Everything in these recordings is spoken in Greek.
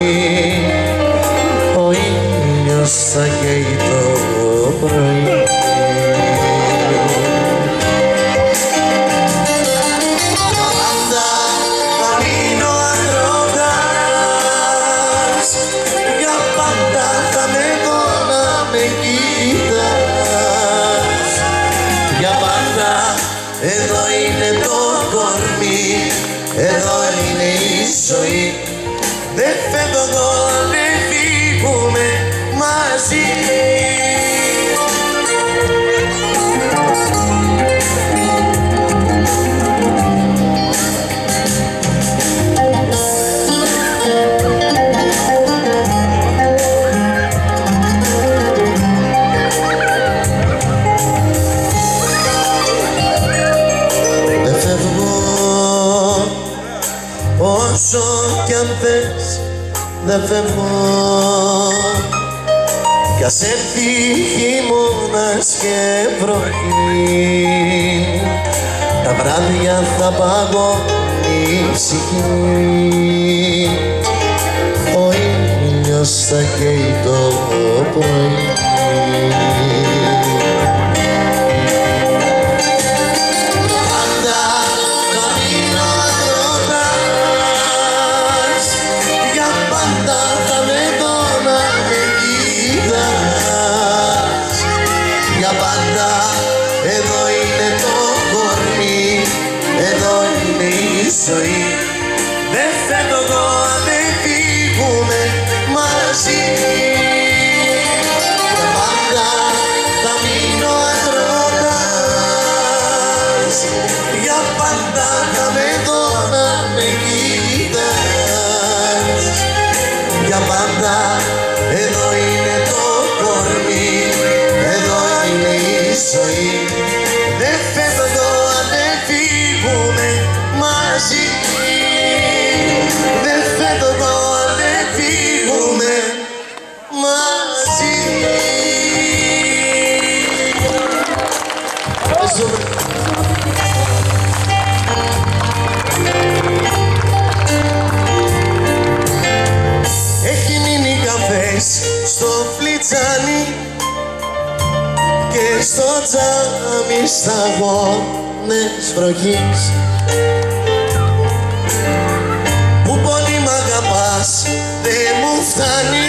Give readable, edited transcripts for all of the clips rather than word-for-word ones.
ο ήλιος θα καίει το πρωί. Πάντα θα μείνω αγρότας, για πάντα θα με δω να με κοιτάς. Για πάντα εδώ είναι το κορμί, εδώ είναι η ζωή. Δεν φεύγω εγώ, δεν φύγουμε μαζί. Δεν φεύγω όσο κι αν θες, δεν φεύγω κι ας έρθει χειμώνας και βροχή. Τα βράδια θα παγώνει η ψυχή, ο ήλιος θα καίει το πρωί. Για πάντα εδώ είναι το κορμί, εδώ είναι η ζωή. Δεν φεύγω εγώ, δεν φύγουμε μαζί. Για πάντα θα μείνω αγρότας, για πάντα θα με δω να με κοιτάς. Για πάντα εδώ είναι το κορμί, εδώ είναι η ζωή. Δεν φεύγω εγώ, δεν φύγουμε μαζί. Δεν φεύγω εγώ, δεν φύγουμε μαζί. Έχει μείνει καφές στο φλιτσάνι και στο τζάμι σταγόνες βροχής. Που πολύ μ' αγαπάς δεν μου φτάνει,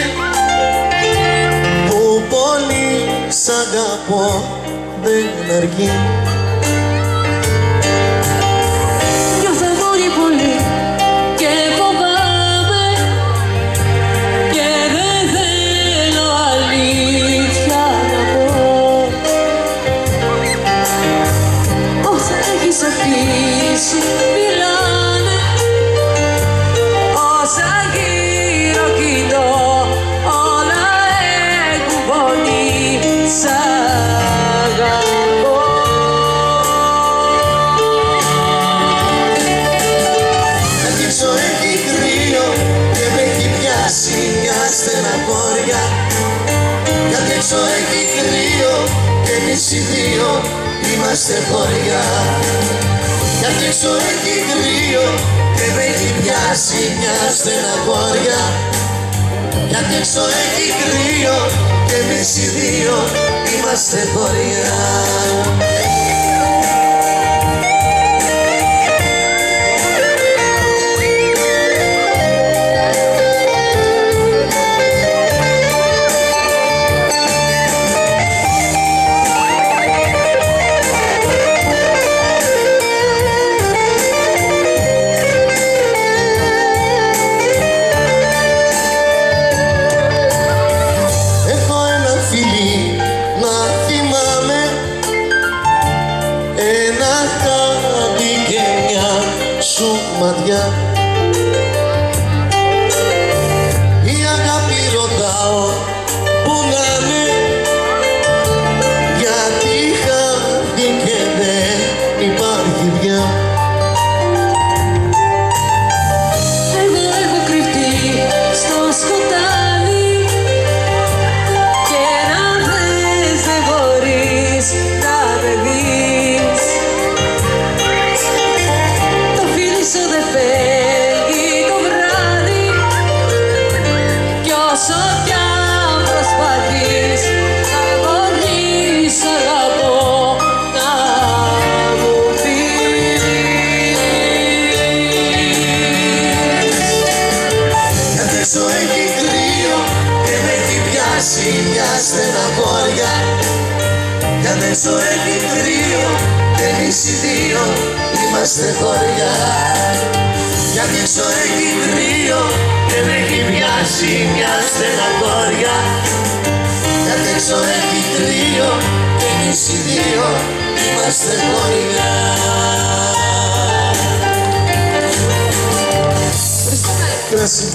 που πολύ σ' αγαπώ δεν αρκεί. Νιώθω αγόρι πολύ και φοβάμαι και δεν θέλω αλήθεια να πω. Όσα έχεις αφήσει μιλάνε, όσα γύρω κοιτώ όλα έχουν φωνή. Σ' αγαπώ. Απ' έξω έχει κρύο και με έχει πιάσει μια στεναχώρια. Κι απ' έξω έχει κρύο και εμείς οι δύο είμαστε χώρια. Κι απ' έξω έχει κρύο και με έχει πιάσει μια στεναχώρια. Κι απ' έξω έχει κρύο και εμείς οι δύο είμαστε χώρια. Έχω ένα φιλί να θυμάμαι όσο κι αν προσπαθείς να μπορείς αγαπώ να μου πεις. Γιατί έξω έχει κρύο και με έχει πιάσει μια στεναχώρια. Γιατί έξω έχει κρύο και εμείς οι δύο είμαστε χώρια. Γιατί έξω έχει κρύο και με έχει πιάσει μια στεναχώρια. Γιατί έξω έχει κρύο και εμείς οι δύο είμαστε χώρια. Κράση.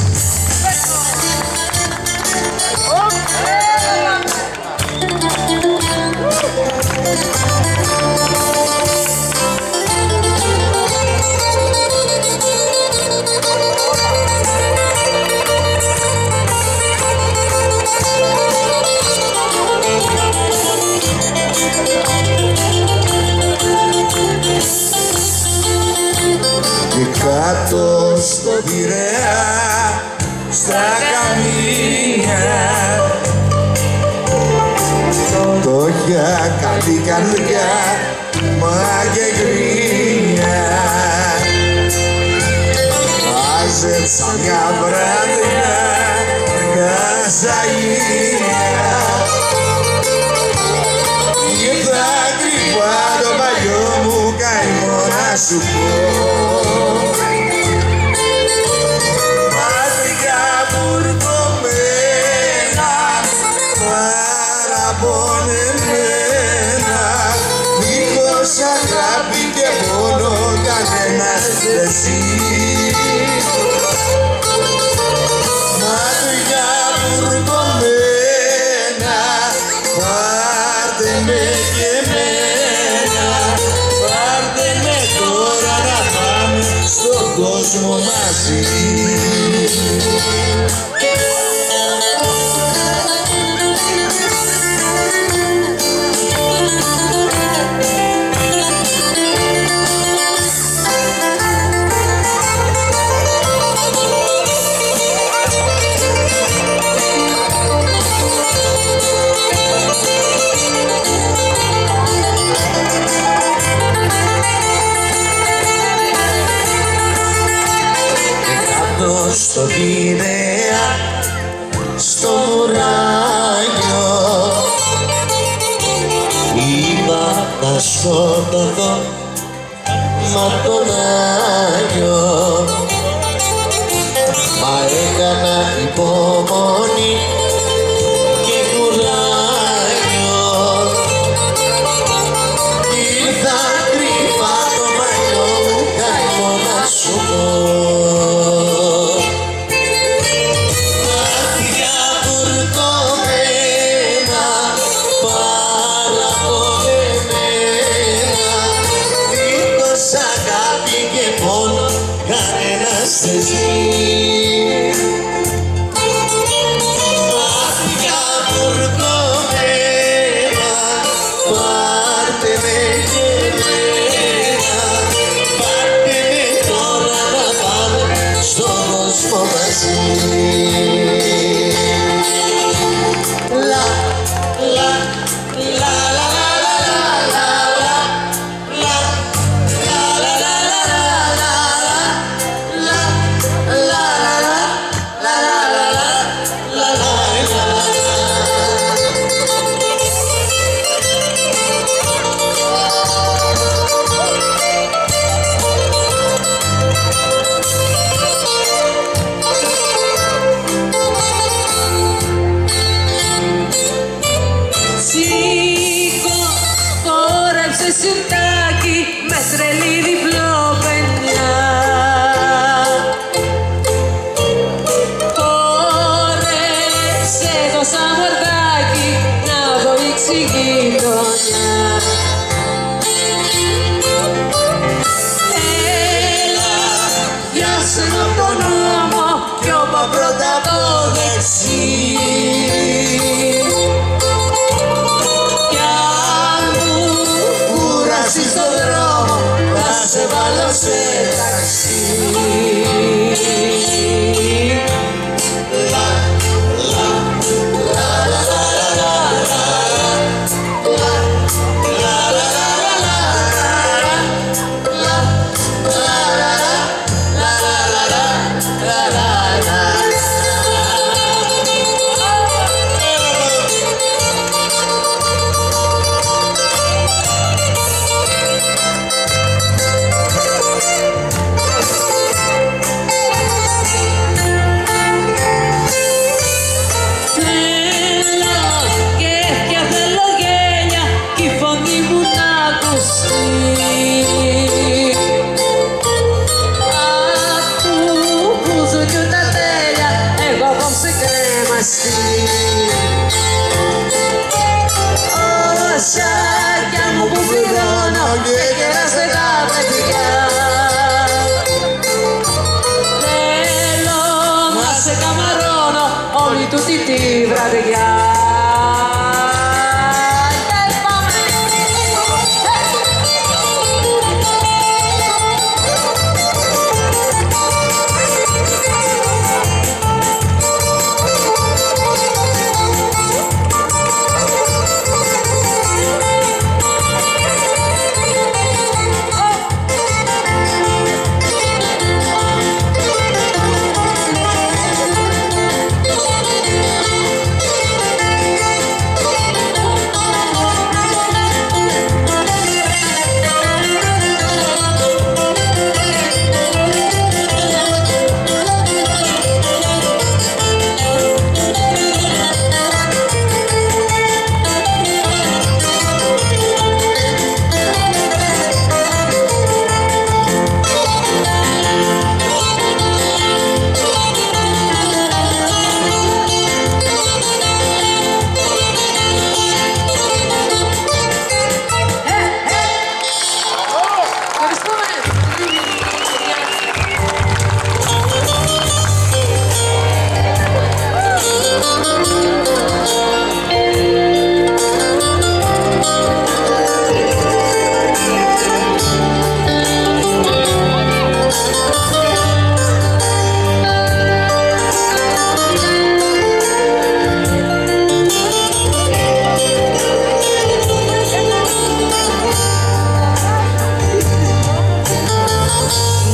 Και κάτω στο Πειραιά, στα καμίνια, φτώχεια, καλή καρδιά, μα και γκρίνια. Μάζεψα μια βράδια καζαγίνια. Ήρθα κρυφά το παλιό μου καημό να σου πω. Μάτια μπουρκωμένα, παραπονεμένα, δίχως αγάπη και πόνο κανένας δεν ζει. Μάτια μπουρκωμένα, πάρτε με και εμένα, πάρτε με τώρα να πάμε στον κόσμο μαζί. Στο Πειραιά, στο ουράνιο, είπα να σκοτωθώ μα τον Άγιο. Μα έκανα υπομονή και κουράγιο. Ήρθα κρυφά το παλιό μου καημό να σου πω. Μάτια μπουρκωμένα, πάρτε με και εμένα, πάρτε με τώρα να πάμε στον κόσμο μαζί. Λα, λα, λα, λα, λα, λα, λα, σιρτάκι με τρελή διπλοπενιά. Χόρεψε το σαμορδάκι να βοήξει γειτονιά. Έλα, πιάσουν απ' τον νόμο κι όπα πρώτα το δεξί. Στον δρόμο θα σε βάλω σε ταξί. Λα, λα, σε κρέμαστη. Όσα κι αν μου που πληρώνω και κεράσαι τα παιδιά, θέλω να σε καμαρώνω όλη τούτη τη βραδιά.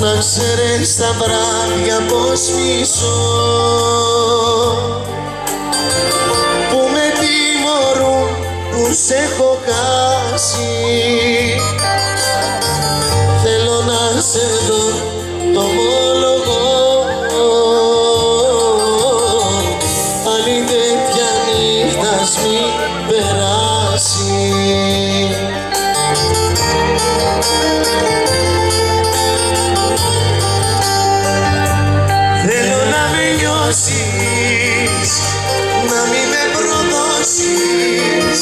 Να ξέρεις τα βράδια πως μισώ, που με τιμωρούν που σε έχω χάσει. Θέλω να σε δω, το ομολογώ, άλλη τέτοια νύχτας μη περάσει. Να μην με προδώσεις,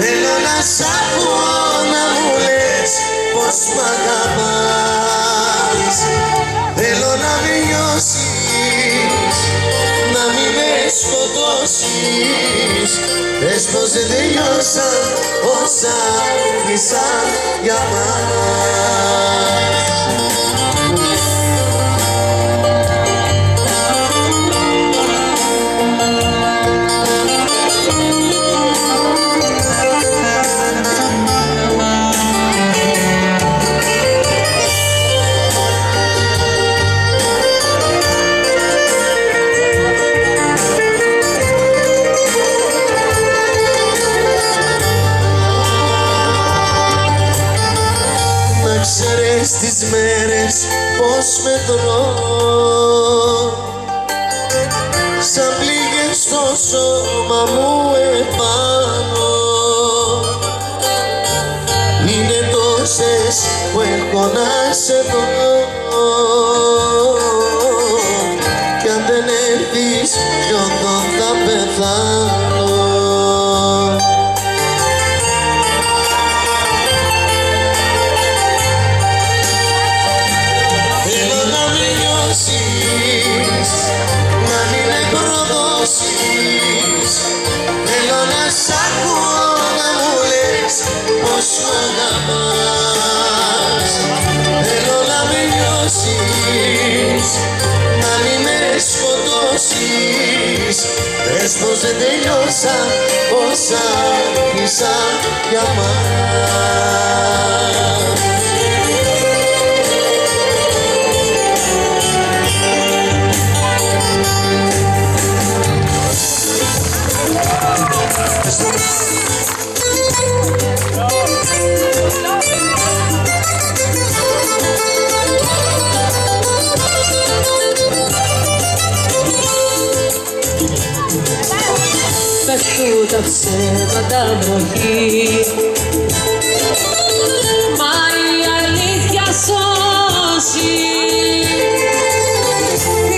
θέλω να σ' ακούω να μου λες πως μ' αγαπάς. Θέλω να με νιώσεις, να μην με σκοτώσεις, πες πως δεν τελειώσαν όσα άρχισαν για μας. Ξέρεις τις μέρες πως μετρώ, σαν πληγές στο σώμα μου επάνω. Είναι τόσες που έχω να σε δω, κι αν δεν έρθεις ποιον θα πεθάνω. Να μην με προδώσεις, θέλω να σ' ακούω να μου λες πως μ' αγαπάς. Θέλω να με νιώσεις, να μην με σκοτώσεις, πες πως δεν τελειώσαν όσα άρχισαν για μας. Πέφτουν τα ψέματα βροχή, μα η αλήθεια σώσει.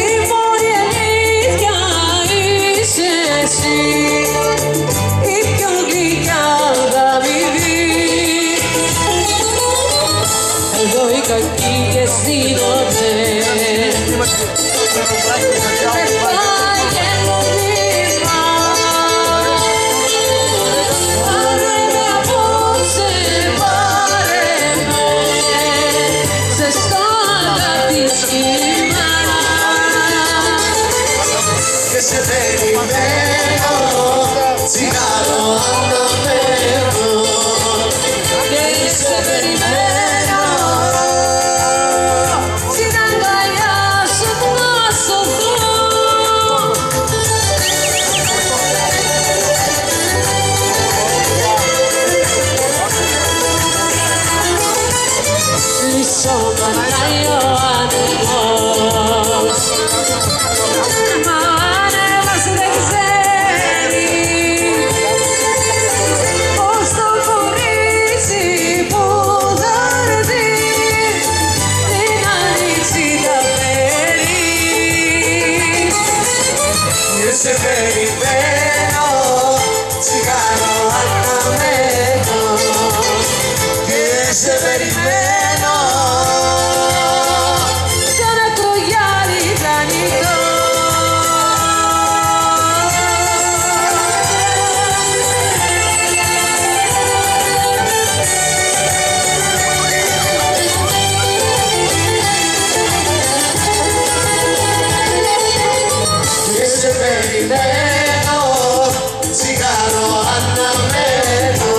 Η μόνη αλήθεια σήμερα και σε περιμένω, τσιγάρο αναμένω και σε περιμένω στην αγκαλιά σου να σωθώ. Λυσσόμενα ο άνεμος, μα άνεμος δεν ξέρει πως το κορίτσι που θα έρθει την άνοιξη θα φέρει. και σε περιμένω, τσιγάρο αναμένω και σε περιμένω σαν ακρογιάλι δανεικό. και σε περιμένω, τσιγάρο αναμένω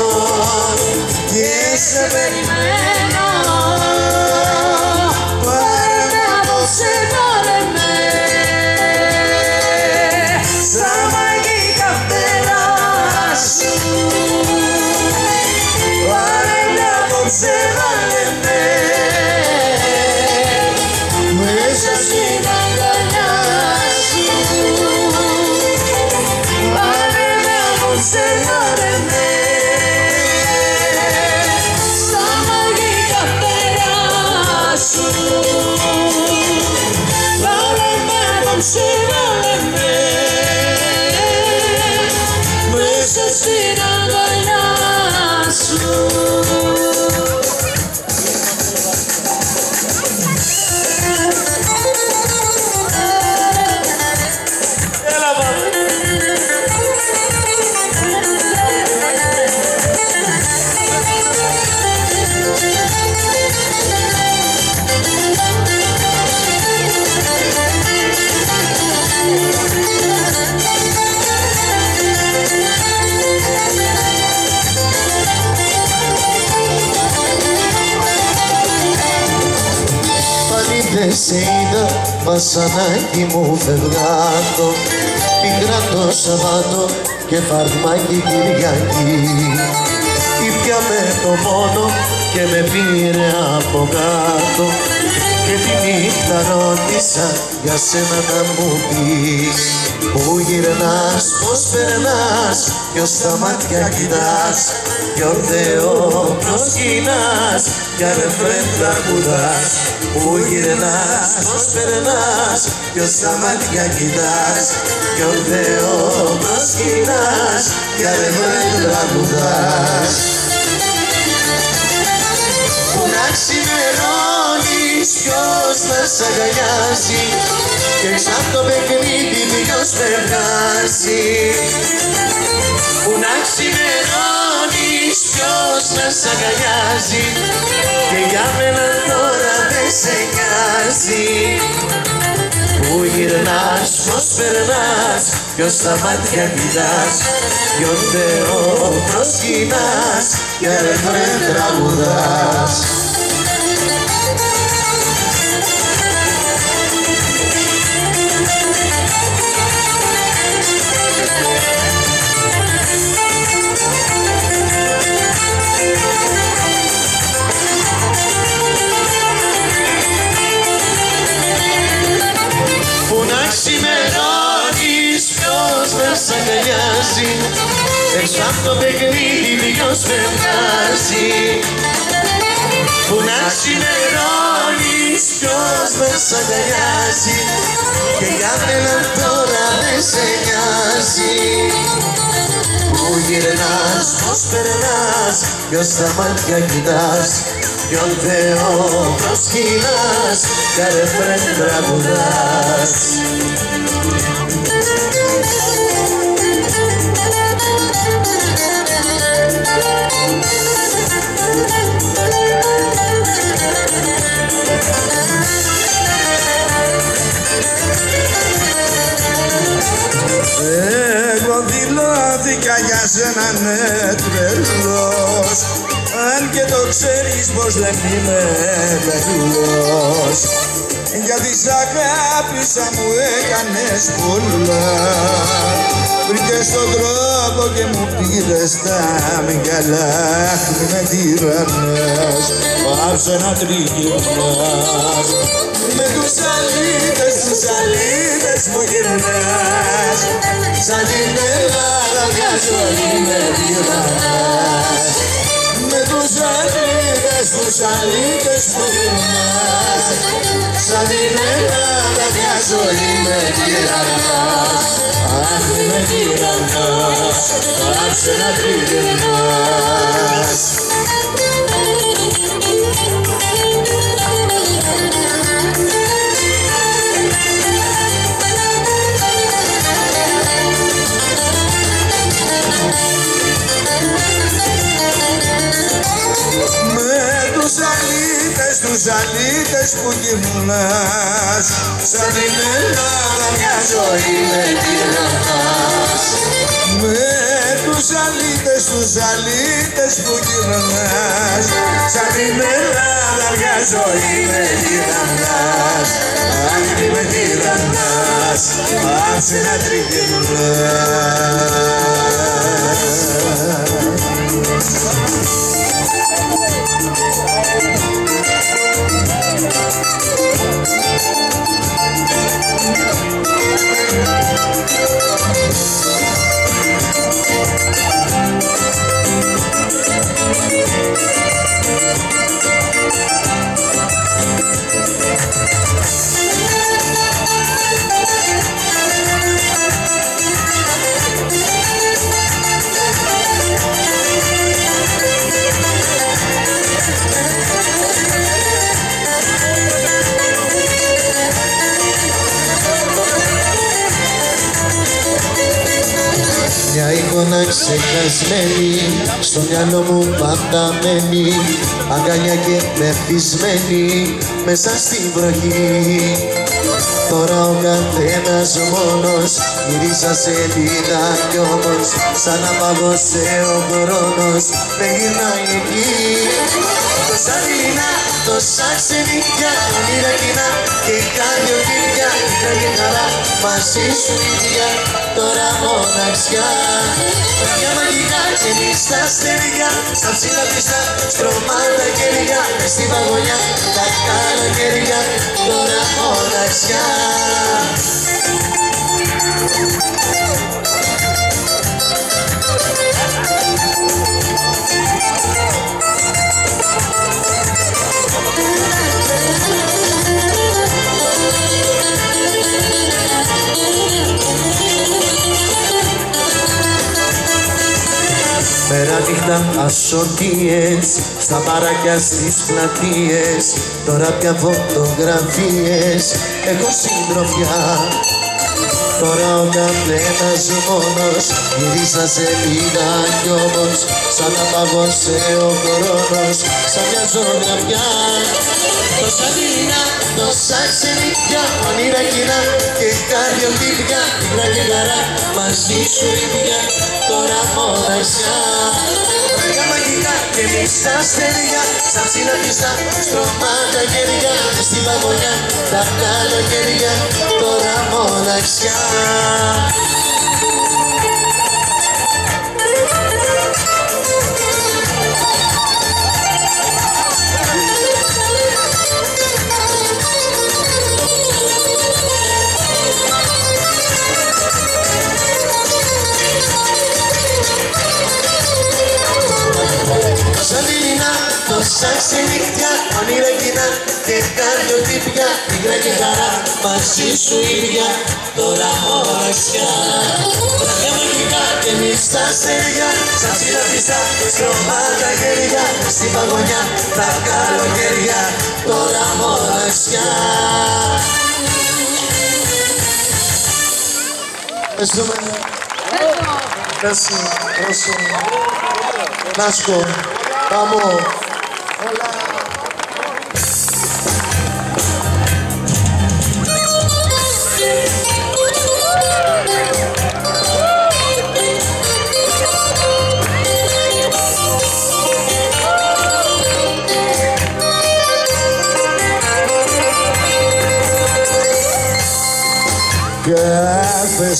και σε περιμένω. Πάρε με απόψε, πάρε με στα μαγικά φτερά σου. Πάρε με απόψε, βάλε με μέσα στην αγκαλιά σου. Πάρε με απόψε, πάρε με στα μαγικά φτερά σου. Βάλε με απόψε, βάλε με μέσα στην αγκαλιά σου. Έλα πάμε. Πάλι δεν σε είδα, βασανάκι μου φευγάτο, πικρά το Σαββάτο και φαρμάκι Κυριακή. Ήπιαμε το πόνο και με πήρε από κάτω και τη νύχτα ρώτησα για σένα να μου πεις πού γυρνάς, πώς περνάς, ποιος στα μάτια κοιτάς, ποιο Θεό προσκυνάς, για ρεφρέν τραγουδάς. Πού γυρνάς, πώς περνάς, ποιος στα μάτια κοιτάς, ποιο Θεό προσκυνάς, για ρεφρέν τραγουδάς. Που να ξημερώνεις, ποιος να σ' αγκαλιάζει και έξω απ' το παιχνίδι ποιος περνάζει. Που να ξημερώνεις, ποιος να σ' αγκαλιάζει και για μένα τώρα δεν σε νοιάζει. Πού γυρνάς, πώς περνάς, ποιος στα μάτια κοιτάς, ποιο Θεό προσκυνάς, για ρεφρέν τραγουδάς. Που να ξημερώνεις, ποιος να σ' αγκαλιάζει, έξω απ' το παιχνίδι ποιος περνάζει. Που να ξημερώνεις, ποιος να σ' αγκαλιάζει και για μένα τώρα δεν σε νοιάζει. Πού γυρνάς, πώς περνάς, ποιος στα μάτια κοιτάς, ποιον Θεό προσκυνάς, για ρεφρέν τραγουδάς. Εγώ δηλώθηκα για σένα ναι τρελός, αν και το ξέρεις πως δεν είμαι τρελός. Γιατί σ' αγάπησα μου έκανες πολλά, βρήκες τον τρόπο και μου πήρες τα μυαλά. Μη με τυραννάς, πάψε να τριγυρνάς, με τους αλήτες που γυρνάς. Σαν την Ελλάδα μια ζωή με τυραννάς, με τους αλήτες που γυρνάς. Σαν την Ελλάδα μια ζωή με τυραννάς. Αχ, με τυραννάς, πάψε να τριγυρνάς. Τους αλήτες που γυρνάς, σαν την Ελλάδα μια ζωή με τυραννάς. Με τους αλήτες που γυρνάς, σαν την Ελλάδα μια ζωή με τυραννάς. Αν με τυραννάς, πάψε να τριγυρνάς. Μια εικόνα ξεχασμένη, στο μυαλό μου πάντα μένει, αγκαλιά και μεθυσμένη μέσα στην βροχή. Τώρα ο καθένας μόνος γυρίσα σελίδα κι όμως σαν να παγώσε ο χρόνος δεν γυρνάει εκεί. Τόσα δεινά, τόσα ξενικιά, όνειρα κοινά και κάνει οδύδια, ήτρα και χαρά μαζί σου ίδια, τώρα μοναξιά. Μια μαγικά και μισά αστέρια, στα ψηλά πιστά, στρωμάτα κέρια, μες στη βαγονιά, τα καλοκαίρια, τώρα μοναξιά. Μέρα νύχτα ασωτίες, στα παράκια στις πλατείες, τώρα πια φωτογραφίες, έχω συντροφιά. Τώρα ο καθένας μόνος γυρίσα σελίδα κι όμως σαν να παγώσε ο χρόνος σαν μια ζωγραφιά. Τόσα δεινά, τόσα ξενικιά, όνειρα κοινά και καρδιοτύπια, ήτρα και χαρά μαζί σου ίδια, τώρα μοναξιά. Μαγικά μαγικά και μισά αστέρια, σαν ψηλά πιστά, στρωμάτα χέρια, στη βαγονιά, τα καλοκαίρια, τώρα μοναξιά. Τόσα ξενύχτια, όνειρα κοινά και καρδιοτύπια, ήτρα και χαρά μαζί σου ίδια, τώρα μοναξιά. Βράδια μαγικά και μισά αστέρια, σαν ψηλά πιστά, στρωμάτα χέρια, στη παγωνιά, τα καλοκαίρια, τώρα μοναξιά. Ευχαριστούμε. Merci. Nasco. Vamos. Hola.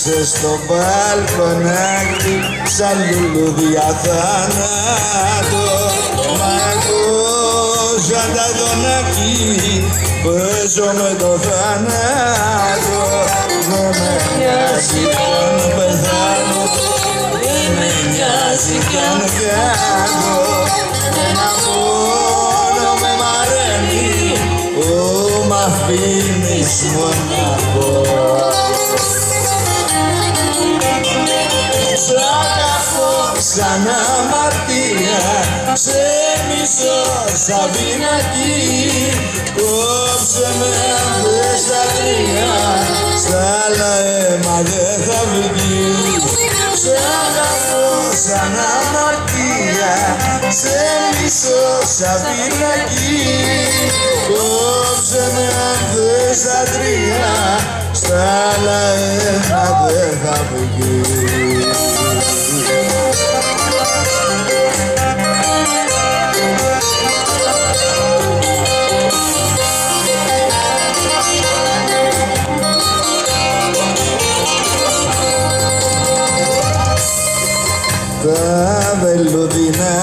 κάθεσαι στο μπαλκονάκι σαν λουλούδια θάνατο. Μα εγώ σαν τα δονάκι παίζω με το θάνατο. Δεν με νοιάζει καν πεθάνω, δεν με νοιάζει καν πιάνω. Ένα μόνο με μαραίνει που μ' αφήνεις μοναχό. Σ' αγαπώ σαν αμαρτία, σε μισώ σαν πινακί. Κόψε με αν δες τα τρία, σ' άλλα αίμα δεν θα βγει. Σ' αγαπώ σαν αμαρτία, σε μισώ σαν πινακί. Κόψε με αν δες τα τρία, σ' άλλα αίμα δεν θα βγει. Τα βελούδινα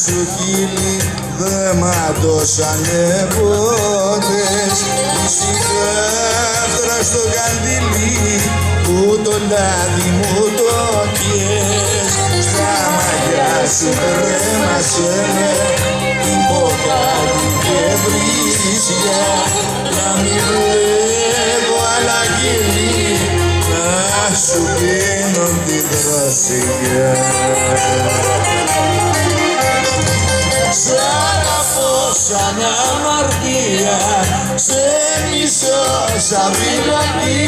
σου χείλη δε ματώσανε πότες. Η χάφτρα στο καντήλι που το λάδι μου το κες. Στα μαγιά σου κρέμασανε υποκάτω και βρύσια. Να μην βλέπω άλλα γέλη να σου γίνουν τη δροσιά. Σ' αγαπώ σαν αμαρτία, σε μισώ σαν πινακί.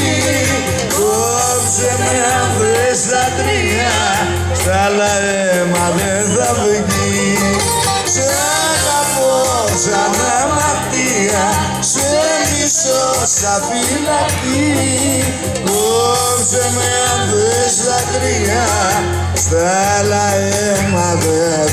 Κόψε με αν δες τα τρία, σ' άλλα αίμα δεν θα βγει. Σ' αγαπώ σαν αμαρτία, σε μισώ σαν πινακί. Κόψε με αν δες τα τρία, σ' άλλα αίμα δεν